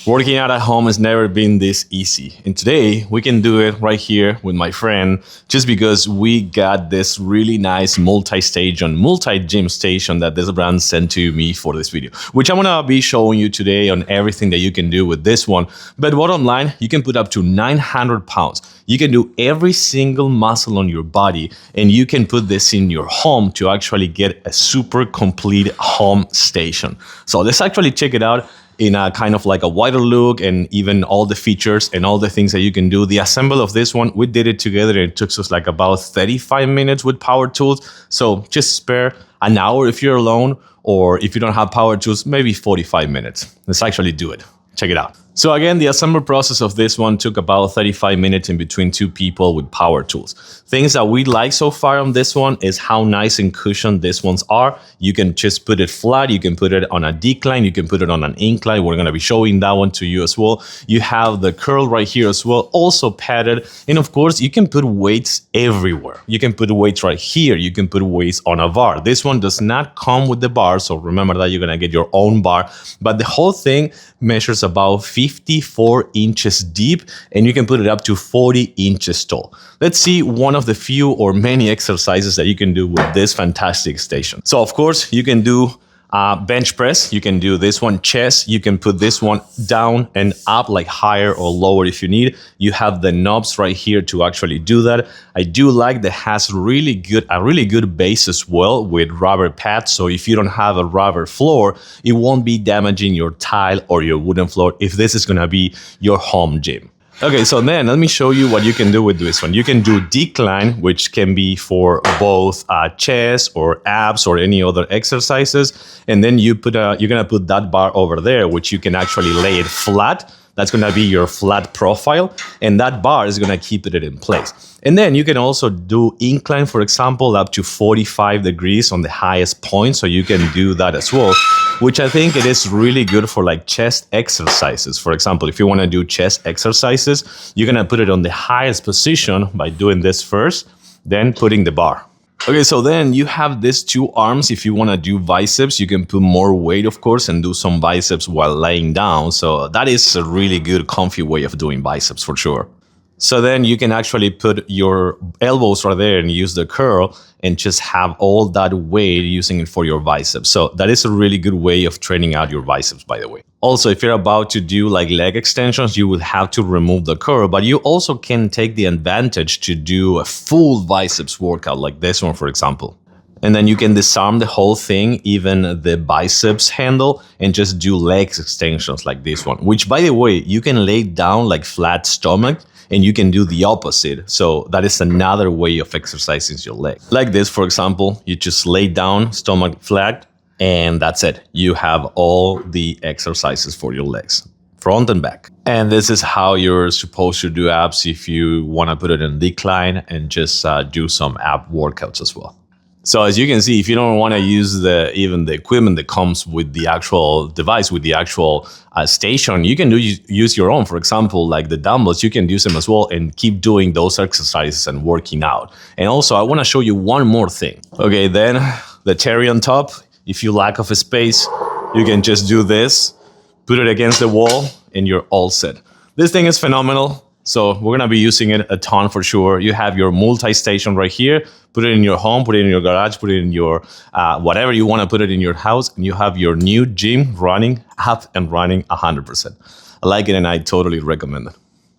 Working out at home has never been this easy. And today we can do it right here with my friend just because we got this really nice multi-station, multi-gym station that this brand sent to me for this video, which I'm gonna be showing you today on everything that you can do with this one. But bottom line, you can put up to 900 pounds. You can do every single muscle on your body, and you can put this in your home to actually get a super complete home station. So let's actually check it out in a kind of like a wider look, and even all the features and all the things that you can do. The assemble of this one, we did it together, and it took us like about 35 minutes with power tools. So just spare an hour if you're alone, or if you don't have power tools, maybe 45 minutes. Let's actually do it. Check it out. So again, the assembly process of this one took about 35 minutes in between two people with power tools. Things that we like so far on this one is how nice and cushioned these ones are. You can just put it flat, you can put it on a decline, you can put it on an incline. We're gonna be showing that one to you as well. You have the curl right here as well, also padded. And of course, you can put weights everywhere. You can put weights right here, you can put weights on a bar. This one does not come with the bar, so remember that you're gonna get your own bar. But the whole thing measures about 54 inches deep, and you can put it up to 40 inches tall. Let's see one of the few or many exercises that you can do with this fantastic station. So of course, you can do bench press, you can do this one chest, you can put this one down and up, like higher or lower if you need. You have the knobs right here to actually do that. I do like that has a really good base as well with rubber pads, so if you don't have a rubber floor, it won't be damaging your tile or your wooden floor if this is gonna be your home gym. Okay, so then let me show you what you can do with this one. You can do decline, which can be for both chest or abs or any other exercises. And then you're gonna put that bar over there, which you can actually lay it flat. That's gonna be your flat profile, and that bar is gonna keep it in place. And then you can also do incline, for example, up to 45 degrees on the highest point, so you can do that as well, which I think it is really good for like chest exercises. For example, if you wanna do chest exercises, you're gonna put it on the highest position by doing this first, then putting the bar. Okay, so then you have these two arms. If you want to do biceps, you can put more weight, of course, and do some biceps while laying down. So that is a really good, comfy way of doing biceps for sure. So then you can actually put your elbows right there and use the curl and just have all that weight using it for your biceps. So that is a really good way of training out your biceps, by the way. Also, if you're about to do like leg extensions, you will have to remove the curl, but you also can take the advantage to do a full biceps workout like this one, for example. And then you can disarm the whole thing, even the biceps handle, and just do leg extensions like this one, which, by the way, you can lay down like flat stomach, and you can do the opposite. So that is another way of exercising your leg. Like this, for example, you just lay down, stomach flat, and that's it. You have all the exercises for your legs, front and back. And this is how you're supposed to do abs if you want to put it in decline and just do some ab workouts as well. So as you can see, if you don't want to use even the equipment that comes with the actual device, with the actual station, you can use your own. For example, like the dumbbells, you can use them as well and keep doing those exercises and working out. And also, I want to show you one more thing. Okay, then the cherry on top, if you lack of a space, you can just do this, put it against the wall, and you're all set. This thing is phenomenal. So we're gonna be using it a ton for sure. You have your multi-station right here. Put it in your home, put it in your garage, put it in your whatever you want to put it in your house, and you have your new gym running up and running 100%. I like it, and I totally recommend it.